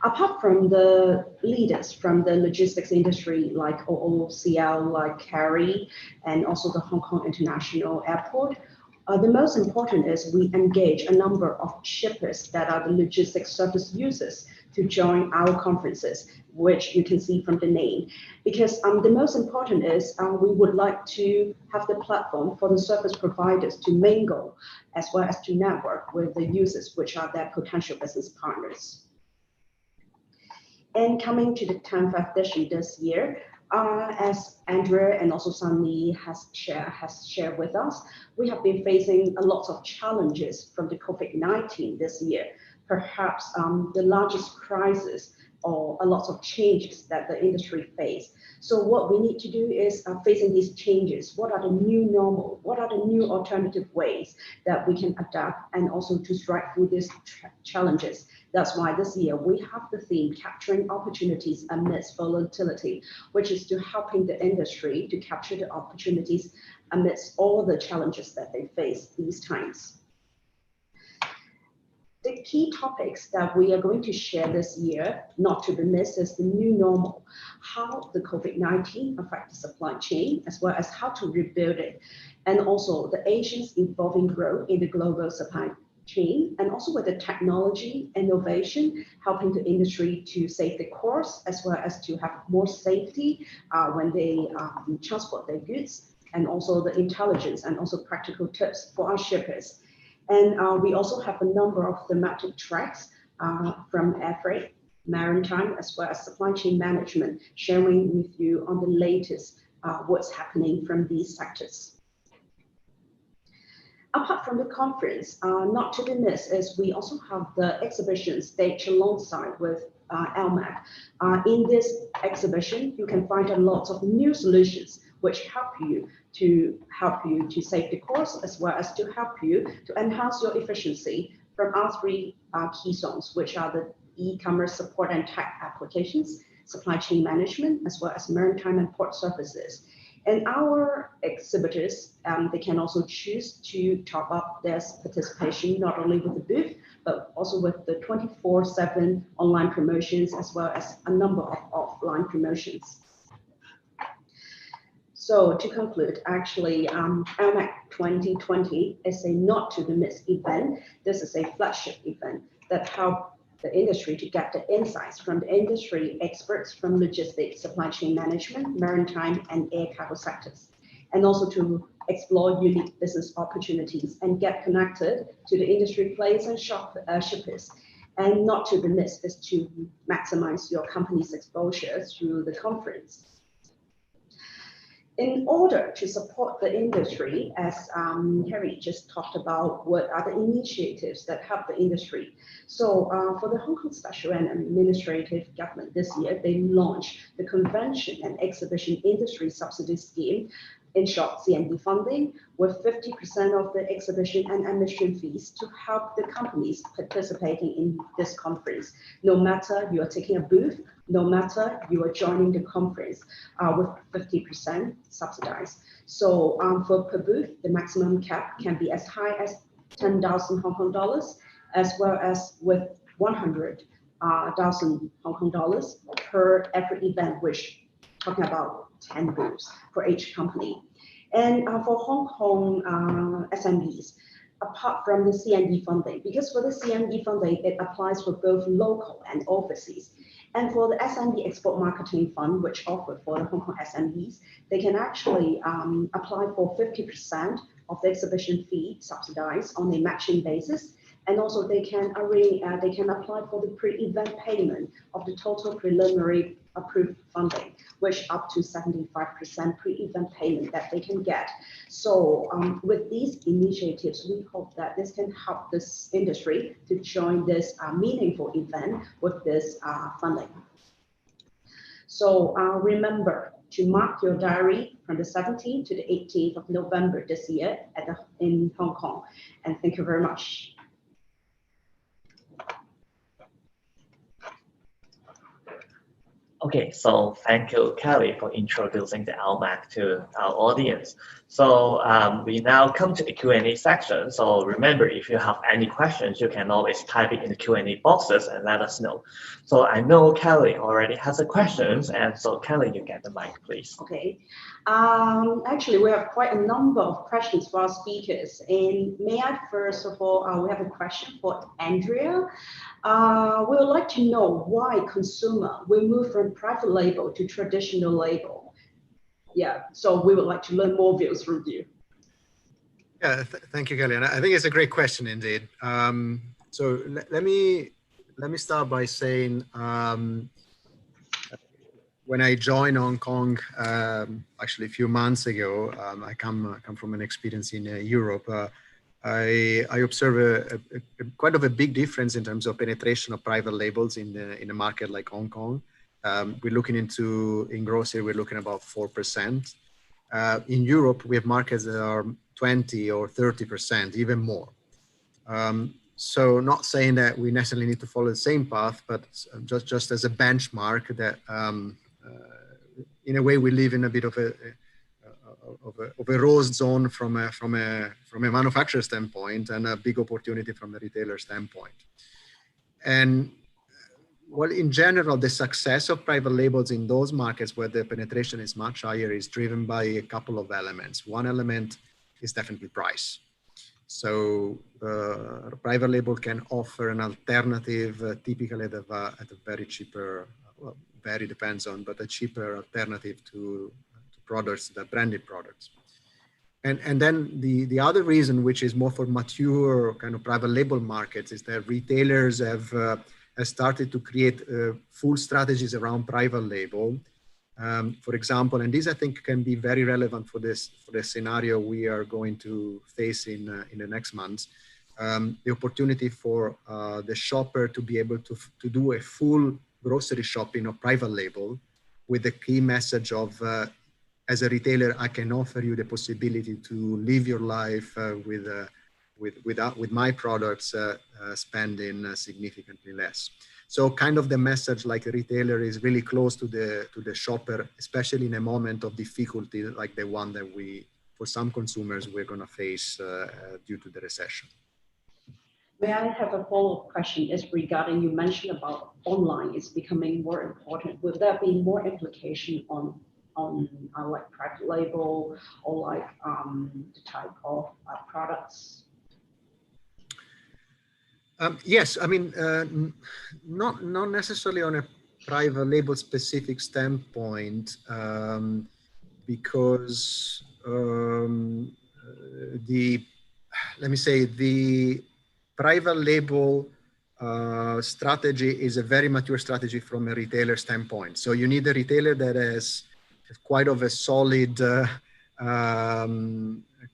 Apart from the leaders from the logistics industry like OOCL, like Carry, and also the Hong Kong International Airport, the most important is we engage a number of shippers that are the logistics service users to join our conferences, which you can see from the name. Because the most important is we would like to have the platform for the service providers to mingle as well as to network with the users, which are their potential business partners. And coming to the 10th edition this year, as Andrea and also Sunny has shared with us, we have been facing a lot of challenges from the COVID-19 this year. Perhaps the largest crisis or a lot of changes that the industry faced. So what we need to do is facing these changes. What are the new normal? What are the new alternative ways that we can adapt and also to strike through these challenges? That's why this year we have the theme capturing opportunities amidst volatility, which is to helping the industry to capture the opportunities amidst all the challenges that they face these times. The key topics that we are going to share this year, not to be missed, is the new normal, how the COVID-19 affect the supply chain, as well as how to rebuild it, and also the Asia's evolving growth in the global supply chain, and also with the technology innovation, helping the industry to save the course, as well as to have more safety when they transport their goods, and also the intelligence and also practical tips for our shippers. And we also have a number of thematic tracks from air freight, maritime, as well as supply chain management, sharing with you on the latest what's happening from these sectors. Apart from the conference, not to be missed is we also have the exhibition staged alongside with ALMAC. In this exhibition, you can find a lot of new solutions which help you to save the cost, as well as to help you to enhance your efficiency from our three key zones, which are the e-commerce support and tech applications, supply chain management, as well as maritime and port services. And our exhibitors, they can also choose to top up their participation, not only with the booth, but also with the 24/7 online promotions, as well as a number of offline promotions. So to conclude, actually, ALMAC 2020 is a not to be missed event. This is a flagship event that helps the industry to get the insights from the industry experts from logistics, supply chain management, maritime, and air cargo sectors, and also to explore unique business opportunities and get connected to the industry players and shippers. And not to be missed is to maximize your company's exposure through the conference. In order to support the industry, as Harry just talked about, what are the initiatives that help the industry? So for the Hong Kong Special and Administrative Government this year, they launched the Convention and Exhibition Industry Subsidy Scheme, in short, CND funding, with 50% of the exhibition and admission fees to help the companies participating in this conference, no matter you are taking a booth, no matter you are joining the conference, with 50% subsidized. So for per booth, the maximum cap can be as high as 10,000 Hong Kong dollars, as well as with 100,000 Hong Kong dollars per every event, which talking about 10 booths for each company. And for Hong Kong SMEs, apart from the CND funding, because for the CND funding, it applies for both local and overseas. And for the SME Export Marketing Fund, which offered for the Hong Kong SMEs, they can actually apply for 50% of the exhibition fee subsidized on a matching basis. And also they can apply for the pre-event payment of the total preliminary approved funding, which up to 75% pre-event payment that they can get. So with these initiatives, we hope that this can help this industry to join this meaningful event with this funding. So remember to mark your diary from the 17th to the 18th of November this year in Hong Kong. And thank you very much.
Okay, so thank you, Kelly, for introducing the ALMAC to our audience. So we now come to the Q&A section. So remember, if you have any questions, you can always type it in the Q&A boxes and let us know. So I know Kelly already has a questions, and so Kelly, you get the mic, please.
Okay. Actually, we have quite a number of questions for our speakers. And may I first of all, we have a question for Andrea. We would like to know why consumer will move from private label to traditional label. Yeah, so we would like to learn more views from you.
Yeah, thank you, Kelly. And I think it's a great question indeed. So let me start by saying, when I joined Hong Kong, actually a few months ago, I come from an experience in Europe. I observe quite of a big difference in terms of penetration of private labels in a market like Hong Kong. We're looking in grocery, we're looking about 4%. In Europe, we have markets that are 20 or 30%, even more. So not saying that we necessarily need to follow the same path, but just as a benchmark that in a way we live in a bit of a rose zone from a manufacturer standpoint, and a big opportunity from a retailer standpoint. And well, in general, the success of private labels in those markets where the penetration is much higher is driven by a couple of elements. One element is definitely price. So a private label can offer an alternative, typically at a very cheaper, well, very depends on, but a cheaper alternative to products, the branded products. And then the other reason, which is more for mature kind of private label markets, is that retailers have started to create full strategies around private label. For example, and this I think can be very relevant for the scenario we are going to face in the next months. The opportunity for the shopper to be able to do a full grocery shopping of private label, with the key message of as a retailer, I can offer you the possibility to live your life with my products, spending significantly less. So kind of the message, like a retailer is really close to the shopper, especially in a moment of difficulty like the one that for some consumers, we're going to face due to the recession.
May I have a follow-up question? Is regarding, you mentioned about online is becoming more important. Will there be more implication on like private label or like the type of products?
Yes, I mean, not necessarily on a private label specific standpoint, because let me say, the private label strategy is a very mature strategy from a retailer standpoint. So you need a retailer that has quite of a solid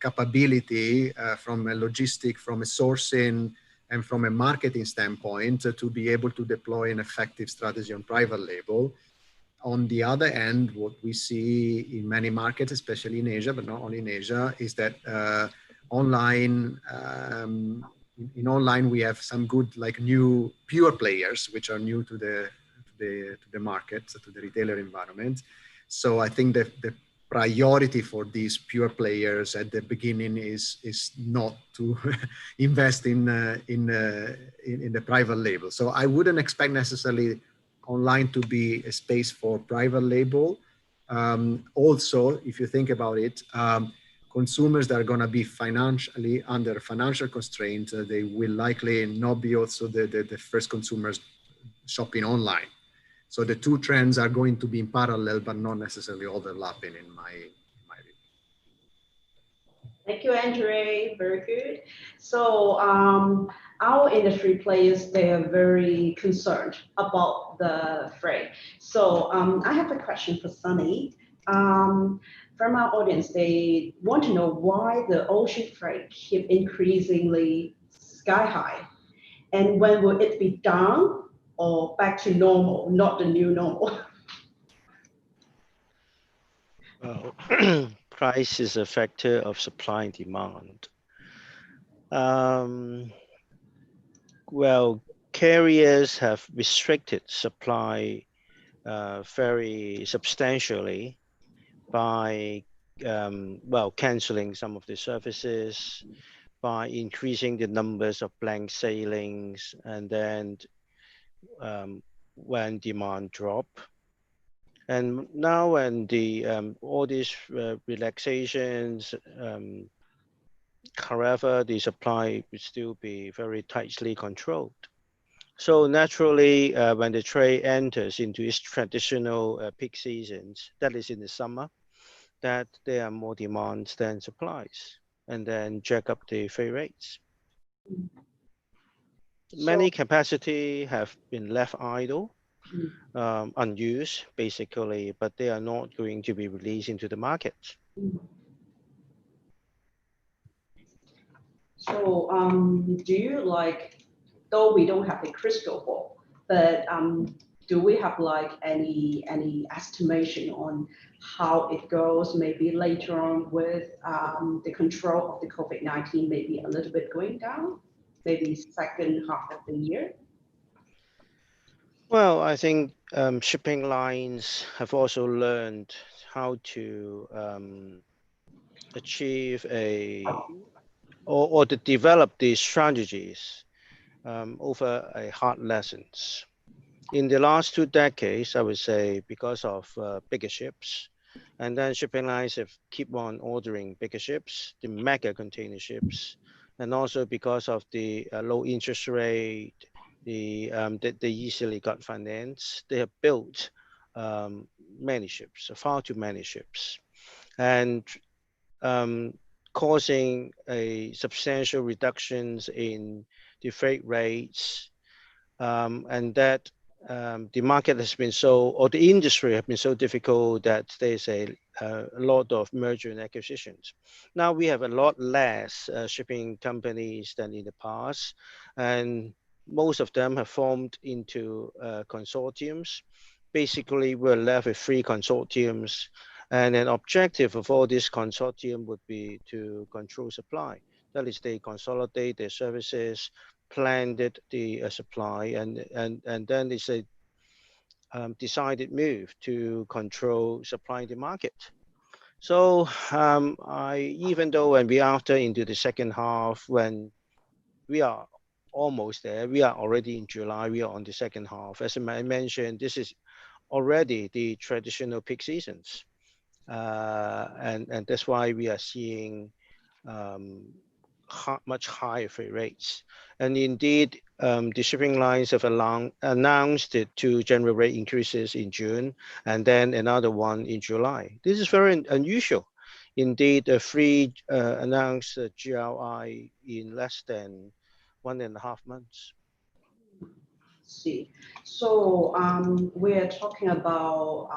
capability from a logistic, from a sourcing, and from a marketing standpoint to be able to deploy an effective strategy on private label. On the other end, what we see in many markets, especially in Asia, but not only in Asia, is that online, in online, we have some good, like new pure players, which are new to the market, to the retailer environment. So I think that the priority for these pure players at the beginning is not to invest in the private label. So I wouldn't expect necessarily online to be a space for private label. Also, if you think about it, consumers that are going to be financially under financial constraints, they will likely not be also the first consumers shopping online. So the two trends are going to be in parallel, but not necessarily overlapping in my view.
Thank you, Andre. Very good. So our industry players, they are very concerned about the freight. So I have a question for Sunny. From our audience, they want to know why the ocean freight keep increasingly sky high, and when will it be down or back to normal, not the new normal?
Well, price is a factor of supply and demand. Well, carriers have restricted supply very substantially by canceling some of the services, by increasing the numbers of blank sailings, and then when demand drop. And now when the all these relaxations, however, the supply will still be very tightly controlled. So naturally, when the trade enters into its traditional peak seasons, that is in the summer, that there are more demands than supplies, and then jack up the freight rates. Many capacity have been left idle, unused basically, but they are not going to be released into the market.
So do you like, though we don't have a crystal ball, but do we have like any estimation on how it goes maybe later on with the control of the COVID-19, maybe a little bit going down, maybe second half of the year?
Well, I think shipping lines have also learned how to achieve or to develop these strategies over a hard lessons. In the last 2 decades, I would say, because of bigger ships, and then shipping lines have keep on ordering bigger ships, the mega container ships, and also because of the low interest rate, they easily got finance. They have built many ships, far too many ships, and causing a substantial reductions in the freight rates, and that the market has been so, or the industry have been so difficult that there's a lot of merger and acquisitions. Now we have a lot less shipping companies than in the past, and most of them have formed into consortiums. Basically, we're left with 3 consortiums, and an objective of all this consortium would be to control supply. That is, they consolidate their services, planned the supply, and then it's a decided move to control supply in the market. So even though when we after into the second half, when we are almost there, we are already in July, we are on the second half. As I mentioned, this is already the traditional peak seasons. And that's why we are seeing much higher freight rates. And indeed, the shipping lines have announced it 2 general rate increases in June, and then another one in July. This is very unusual. Indeed, the 3 announced GRI in less than 1.5 months.
See, so we're talking about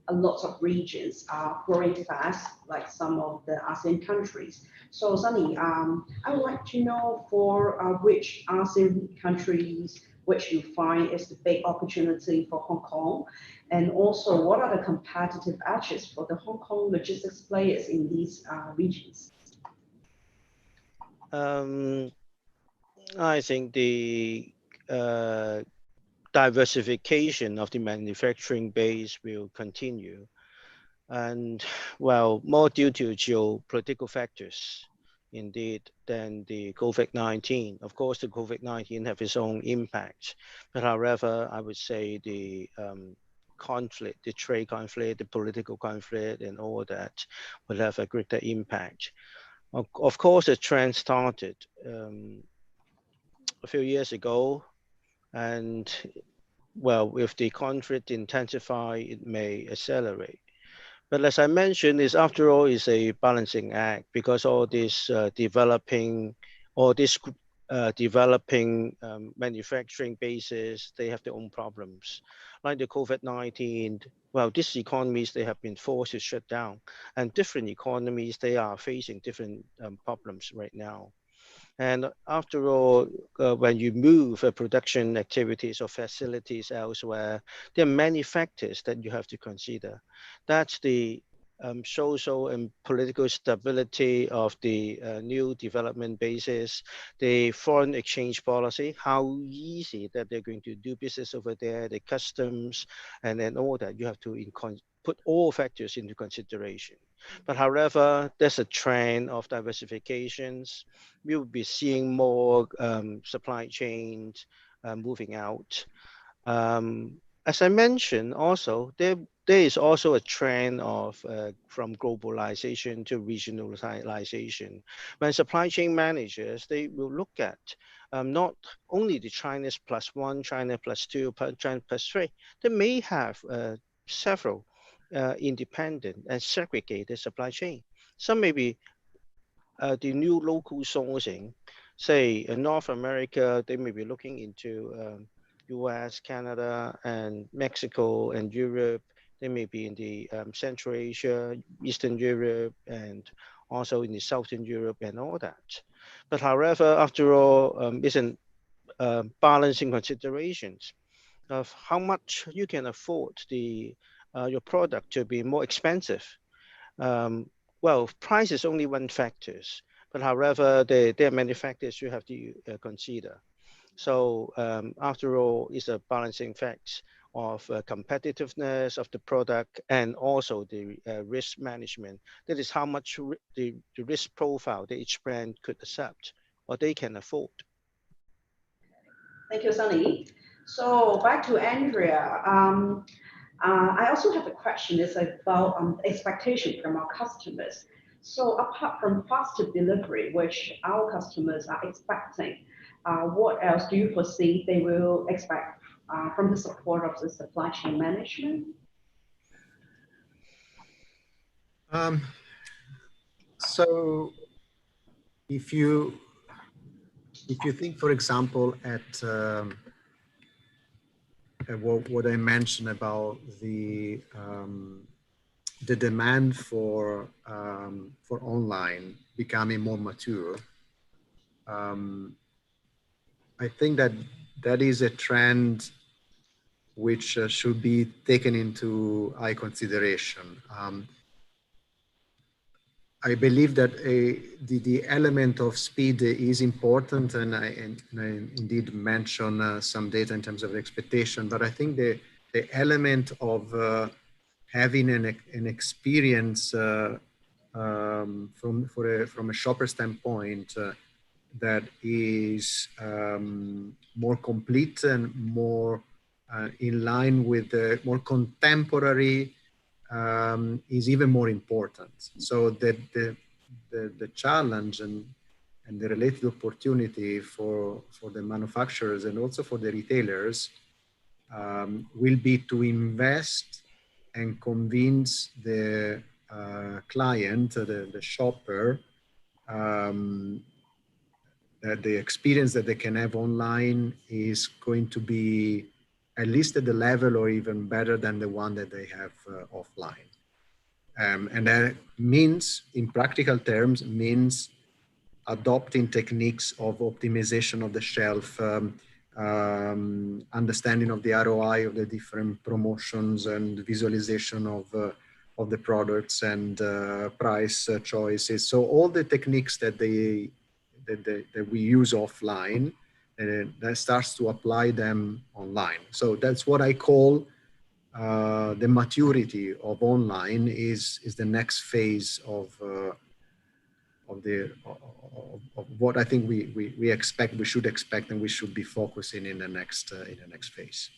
a lot of regions are growing fast, like some of the ASEAN countries. So Sunny, I would like to know for which ASEAN countries which you find is the big opportunity for Hong Kong, and also what are the competitive edges for the Hong Kong logistics players in these regions?
I think the diversification of the manufacturing base will continue, and well, more due to geopolitical factors indeed than the COVID-19. Of course, the COVID-19 have its own impact, but however, I would say the conflict, the trade conflict, the political conflict, and all that will have a greater impact. Of course, the trend started a few years ago, and well, if the conflict intensify, it may accelerate. But as I mentioned, is after all is a balancing act, because all this developing manufacturing bases, they have their own problems. Like the COVID-19, well, these economies, they have been forced to shut down, and different economies, they are facing different problems right now. And after all, when you move production activities or facilities elsewhere, there are many factors that you have to consider. That's the social and political stability of the new development basis, the foreign exchange policy, how easy that they're going to do business over there, the customs, and then all that. You have to put all factors into consideration. But however, there's a trend of diversifications. We will be seeing more supply chains moving out. As I mentioned, also there is also a trend of from globalization to regionalization. When supply chain managers, they will look at not only the China's +1, China +2, China +3. They may have several independent and segregated supply chain. Some may be the new local sourcing. Say in North America, they may be looking into US, Canada, and Mexico and Europe. They may be in the Central Asia, Eastern Europe, and also in the Southern Europe and all that. But however, after all, isn't balancing considerations of how much you can afford your product to be more expensive. Well, price is only one factor, but however, there are many factors you have to consider. So after all, it's a balancing fact of competitiveness of the product and also the risk management. That is how much the risk profile that each brand could accept or they can afford.
Thank you, Sunny. So back to Andrea. I also have a question. It's about expectation from our customers. So apart from faster delivery, which our customers are expecting, what else do you foresee they will expect from the support of the supply chain management?
So if you think, for example, at what I mentioned about the demand for online becoming more mature, I think that is a trend which should be taken into high consideration. I believe that the element of speed is important, and I indeed mentioned some data in terms of expectation, but I think the element of having an experience from a shopper standpoint that is more complete and more in line with the more contemporary is even more important. So that the challenge and the related opportunity for the manufacturers and also for the retailers will be to invest and convince the client, the shopper, that the experience that they can have online is going to be at least at the level or even better than the one that they have offline. And that means, in practical terms, means adopting techniques of optimization of the shelf, understanding of the ROI of the different promotions and visualization of the products and price choices. So all the techniques that that we use offline, that starts to apply them online. So that's what I call the maturity of online is the next phase of what I think we expect, we should expect, and we should be focusing in the next phase.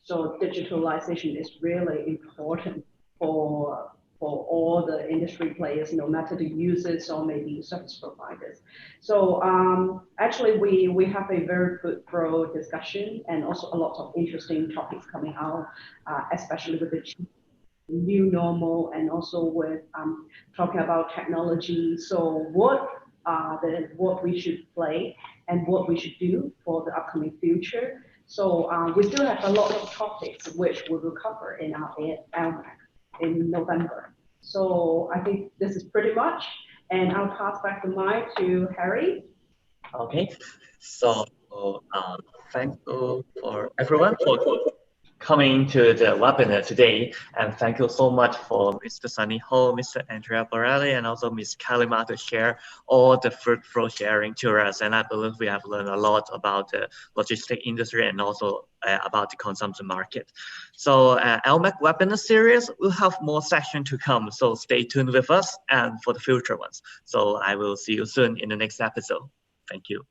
So digitalization is really important for all the industry players, no matter the users or maybe service providers. So actually, we have a very good broad discussion and also a lot of interesting topics coming out, especially with the new normal and also with talking about technology. So what we should play and what we should do for the upcoming future. So we still have a lot of topics which we will cover in our ALMAC in November. So I think this is pretty much, and I'll pass back the mic to Harry.
Okay, so thank you for everyone for coming to the webinar today, and thank you so much for Mr. Sunny Ho, Mr. Andrea Borelli, and also Ms. Kalima to share all the fruitful sharing to us. And I believe we have learned a lot about the logistic industry and also about the consumption market. So ALMAC webinar series will have more sessions to come, so stay tuned with us and for the future ones. So I will see you soon in the next episode. Thank you.